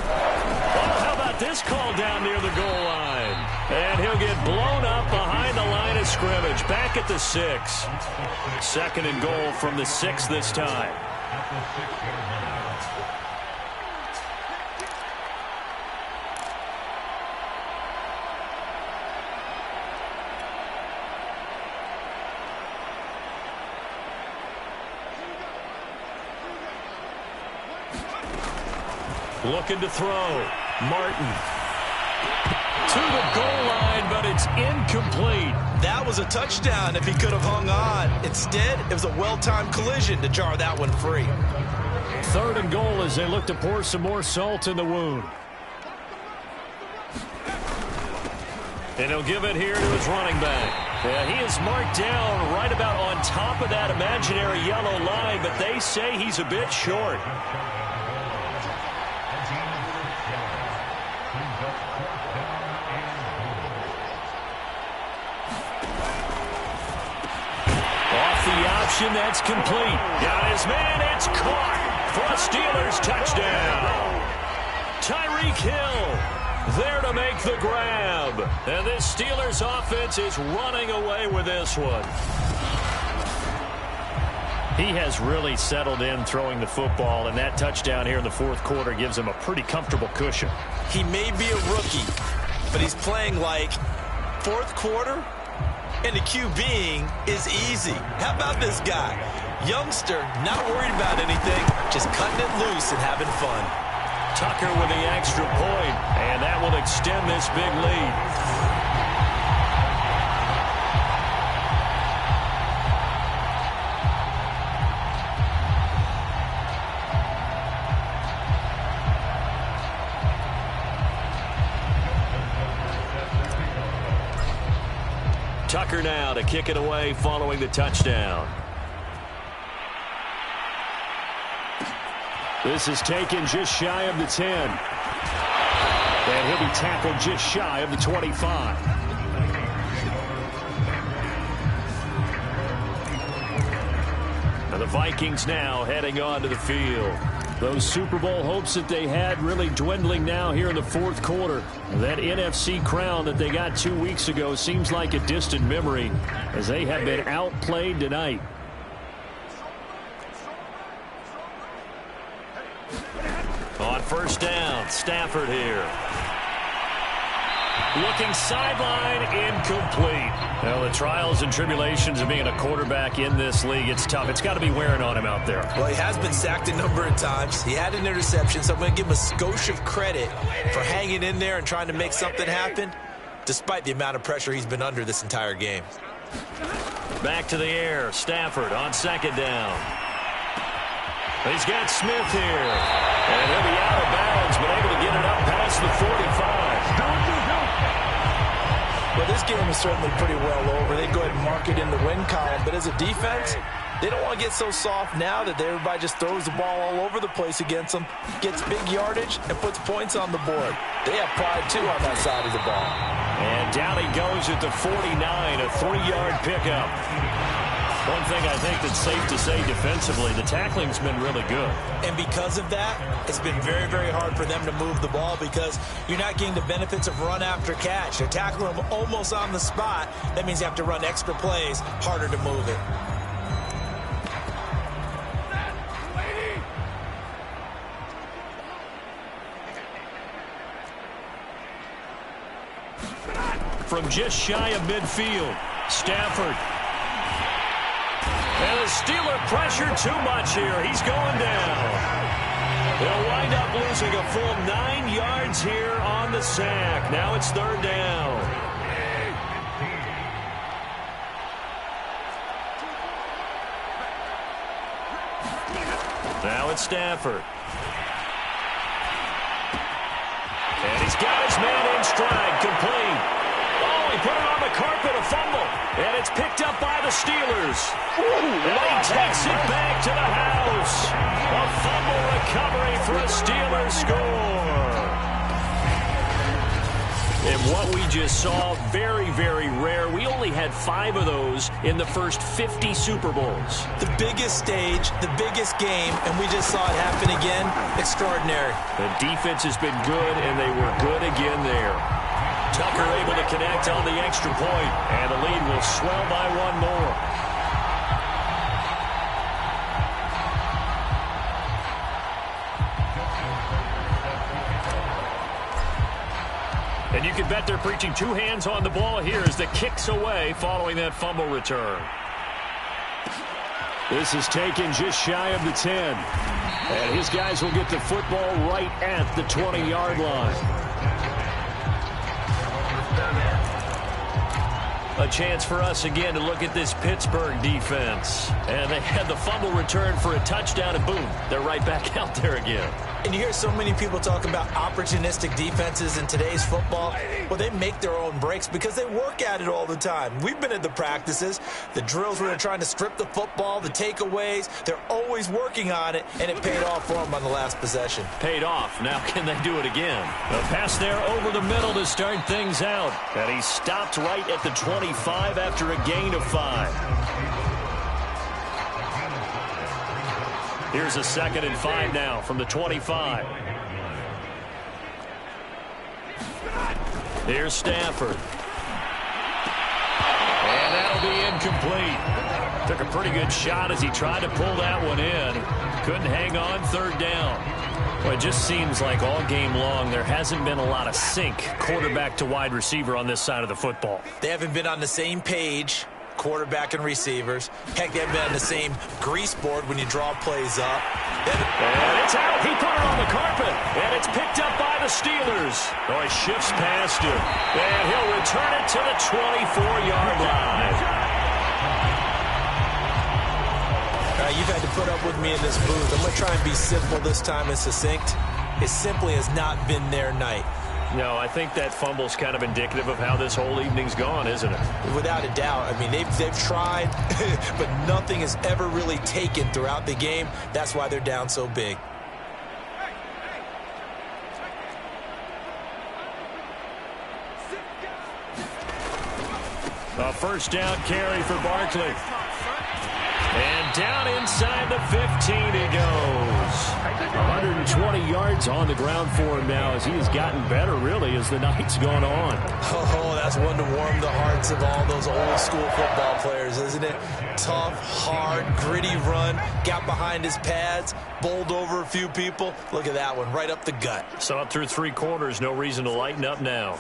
Oh, how about this call down near the goal line? And he'll get blown up behind the line of scrimmage. Back at the 6. 2nd and goal from the 6 this time. Looking to throw. Martin. To the goal line, but it's incomplete. That was a touchdown if he could have hung on. Instead, it was a well-timed collision to jar that one free. 3rd and goal as they look to pour some more salt in the wound. And he'll give it here to his running back. Yeah, he is marked down right about on top of that imaginary yellow line, but they say he's a bit short. That's complete. Got his man. It's caught for a Steelers touchdown. Tyreek Hill there to make the grab. And this Steelers offense is running away with this one. He has really settled in throwing the football, and that touchdown here in the 4th quarter gives him a pretty comfortable cushion. He may be a rookie, but he's playing like 4th quarter And the QBing is easy. How about this guy? Youngster, not worried about anything, just cutting it loose and having fun. Tucker with the extra point, and that will extend this big lead. Tucker now to kick it away following the touchdown. This is taken just shy of the 10. And he'll be tackled just shy of the 25. And the Vikings now heading onto the field. Those Super Bowl hopes that they had really dwindling now here in the fourth quarter. That NFC crown that they got 2 weeks ago seems like a distant memory as they have been outplayed tonight. On first down, Stafford here. Looking sideline, incomplete. Well, the trials and tribulations of being a quarterback in this league, it's tough. It's got to be wearing on him out there. Well, he has been sacked a number of times. He had an interception, so I'm going to give him a skosh of credit for hanging in there and trying to make something happen, despite the amount of pressure he's been under this entire game. Back to the air, Stafford on second down. He's got Smith here. And he'll be out of bounds, but able to get it up past the 45. Well, this game is certainly pretty well over. They go ahead and mark it in the win column. But as a defense, they don't want to get so soft now that everybody just throws the ball all over the place against them, gets big yardage, and puts points on the board. They have pride, too, on that side of the ball. And down he goes at the 49, a 3-yard pickup. One thing I think that's safe to say defensively, the tackling's been really good. And because of that, it's been very, very hard for them to move the ball because you're not getting the benefits of run after catch. They're tackling them almost on the spot. That means you have to run extra plays, harder to move it. From just shy of midfield, Stafford. And the Steeler pressure too much here. He's going down. They'll wind up losing a full 9 yards here on the sack. Now it's third down. Now it's Stafford. And he's got his man in stride, complete. Oh, he put it on the carpet, a fumble. And it's picked up by the Steelers. And he takes it back to the house. A fumble recovery for a Steelers score. And what we just saw, very, very rare. We only had 5 of those in the first 50 Super Bowls. The biggest stage, the biggest game, and we just saw it happen again. Extraordinary. The defense has been good, and they were good again there. Tucker able to connect on the extra point, and the lead will swell by 1 more. And you can bet they're preaching 2 hands on the ball here as the kick's away following that fumble return. This is taken just shy of the 10. And his guys will get the football right at the 20-yard line. A chance for us again to look at this Pittsburgh defense. And they had the fumble return for a touchdown, and boom, they're right back out there again. And you hear so many people talk about opportunistic defenses in today's football. Well, they make their own breaks because they work at it all the time. We've been at the practices, the drills where they're trying to strip the football, the takeaways. They're always working on it, and it paid off for them on the last possession. Paid off. Now can they do it again? A pass there over the middle to start things out. And he stopped right at the 25 after a gain of 5. Here's a 2nd and 5 now from the 25. Here's Stafford. And that'll be incomplete. Took a pretty good shot as he tried to pull that one in. Couldn't hang on, third down. Well, it just seems like all game long there hasn't been a lot of sync quarterback to wide receiver on this side of the football. They haven't been on the same page, quarterback and receivers. Heck, they haven't been on the same grease board when you draw plays up. And it's out. He put it on the carpet. And it's picked up by the Steelers. Oh, he shifts past him. And he'll return it to the 24-yard line. You've had to put up with me in this booth. I'm going to try and be simple this time and succinct. It simply has not been their night. No, I think that fumble's kind of indicative of how this whole evening's gone, isn't it? Without a doubt. I mean, they've tried, but nothing has ever really taken throughout the game. That's why they're down so big. A first down carry for Barkley. And down inside the 15 he goes. 120 yards on the ground for him now as he has gotten better, really, as the night's gone on. Oh, that's one to warm the hearts of all those old-school football players, isn't it? Tough, hard, gritty run, got behind his pads, bowled over a few people. Look at that one, right up the gut. Saw it through 3 quarters, no reason to lighten up now.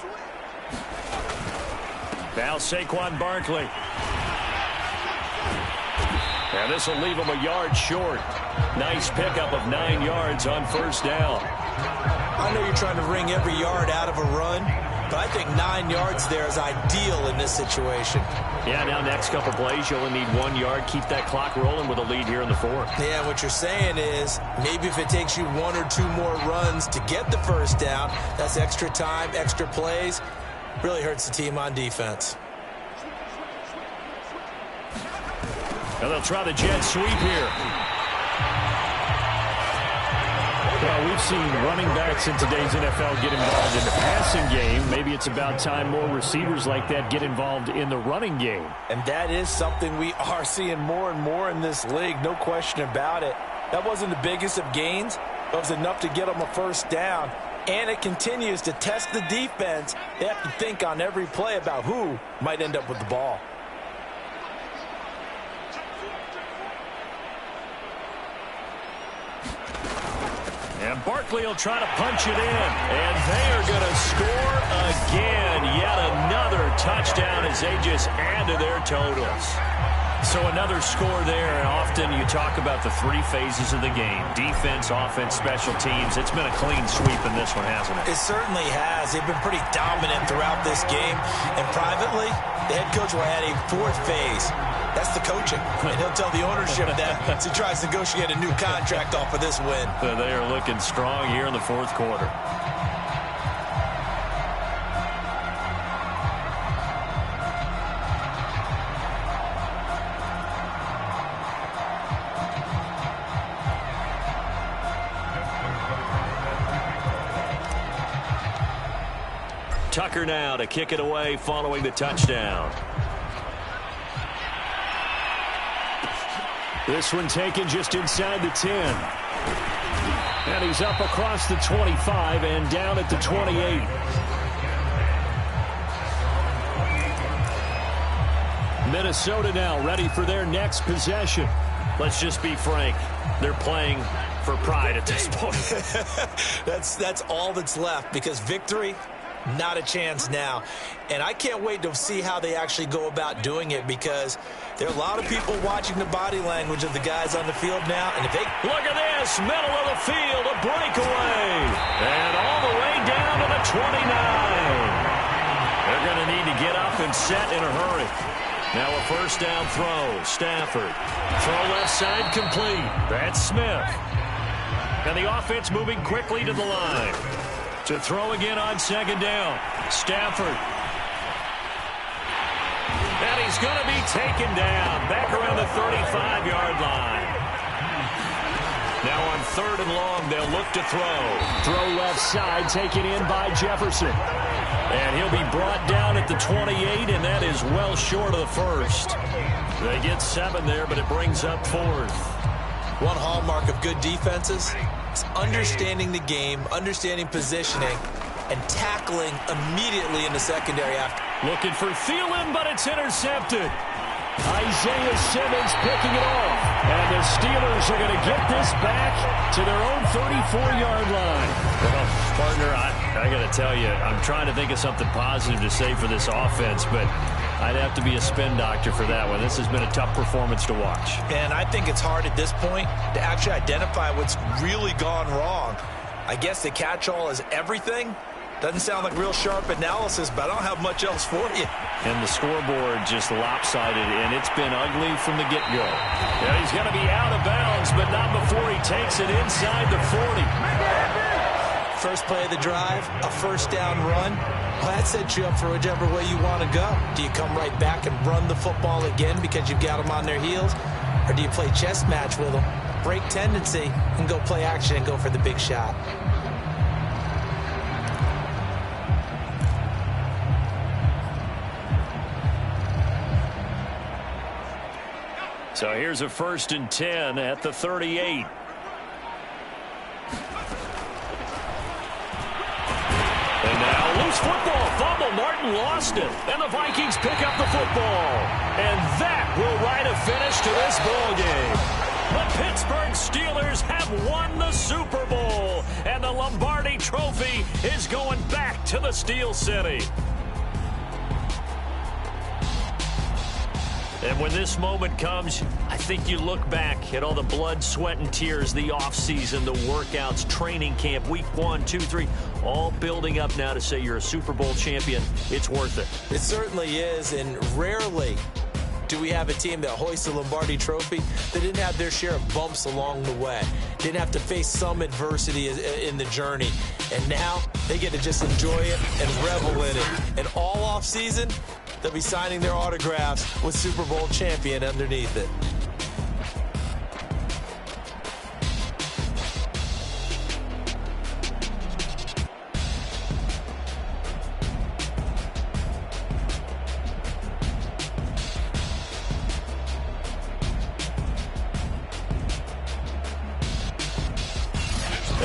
Now Saquon Barkley. And this will leave him a yard short. Nice pickup of 9 yards on first down. I know you're trying to wring every yard out of a run, but I think 9 yards there is ideal in this situation. Yeah, now next couple plays, you only need 1 yard. Keep that clock rolling with a lead here in the 4th. Yeah, what you're saying is maybe if it takes you 1 or 2 more runs to get the first down, that's extra time, extra plays. Really hurts the team on defense. And they'll try the jet sweep here. Well, we've seen running backs in today's NFL get involved in the passing game. Maybe it's about time more receivers like that get involved in the running game. And that is something we are seeing more and more in this league, no question about it. That wasn't the biggest of gains, but it was enough to get them a first down. And it continues to test the defense. They have to think on every play about who might end up with the ball. And Barkley will try to punch it in. And they are going to score again. Yet another touchdown as they just add to their totals. So another score there. And often you talk about the 3 phases of the game. Defense, offense, special teams. It's been a clean sweep in this one, hasn't it? It certainly has. They've been pretty dominant throughout this game. And privately, the head coach will add a 4th phase. That's the coaching. And he'll tell the ownership that as he tries to negotiate a new contract off of this win. So they are looking strong here in the 4th quarter. Tucker now to kick it away following the touchdown. This one taken just inside the 10. And he's up across the 25 and down at the 28. Minnesota now ready for their next possession. Let's just be frank. They're playing for pride at this point. That's all that's left because victory, not a chance now. And I can't wait to see how they actually go about doing it because there are a lot of people watching the body language of the guys on the field now. And if they look at this, middle of the field, a breakaway. And all the way down to the 29. They're going to need to get up and set in a hurry. Now a first down throw. Stafford. Throw left side complete. That's Smith. And the offense moving quickly to the line. To throw again on second down. Stafford. And he's going to be taken down. Back around the 35-yard line. Now on 3rd and long, they'll look to throw. Throw left side, taken in by Jefferson. And he'll be brought down at the 28, and that is well short of the first. They get 7 there, but it brings up 4th. One hallmark of good defenses is understanding the game, understanding positioning, and tackling immediately in the secondary after. Looking for Thielen, but it's intercepted. Isaiah Simmons picking it off. And the Steelers are going to get this back to their own 34-yard line. Well, partner, I got to tell you, I'm trying to think of something positive to say for this offense, but I'd have to be a spin doctor for that one. This has been a tough performance to watch. And I think it's hard at this point to actually identify what's really gone wrong. I guess the catch-all is everything. Doesn't sound like real sharp analysis, but I don't have much else for you. And the scoreboard just lopsided, and it's been ugly from the get-go. Yeah, he's going to be out of bounds, but not before he takes it inside the 40. First play of the drive, a first down run. Well, that sets you up for whichever way you want to go. Do you come right back and run the football again because you've got them on their heels? Or do you play chess match with them, break tendency, and go play action and go for the big shot? So here's a 1st and 10 at the 38. And now loose football fumble. Martin lost it. And the Vikings pick up the football. And that will write a finish to this ball game. The Pittsburgh Steelers have won the Super Bowl. And the Lombardi Trophy is going back to the Steel City. And when this moment comes, I think you look back at all the blood, sweat, and tears, the offseason, the workouts, training camp, week 1, 2, 3, all building up now to say you're a Super Bowl champion. It's worth it. It certainly is, and rarely do we have a team that hoists the Lombardi Trophy that didn't have their share of bumps along the way, didn't have to face some adversity in the journey, and now they get to just enjoy it and revel in it. And all offseason, they'll be signing their autographs with Super Bowl champion underneath it.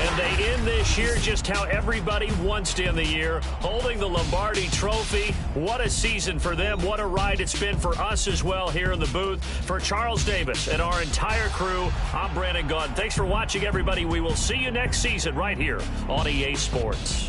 And they end this year just how everybody wants to end the year, holding the Lombardi Trophy. What a season for them. What a ride it's been for us as well here in the booth. For Charles Davis and our entire crew, I'm Brandon Gaudin. Thanks for watching, everybody. We will see you next season right here on EA Sports.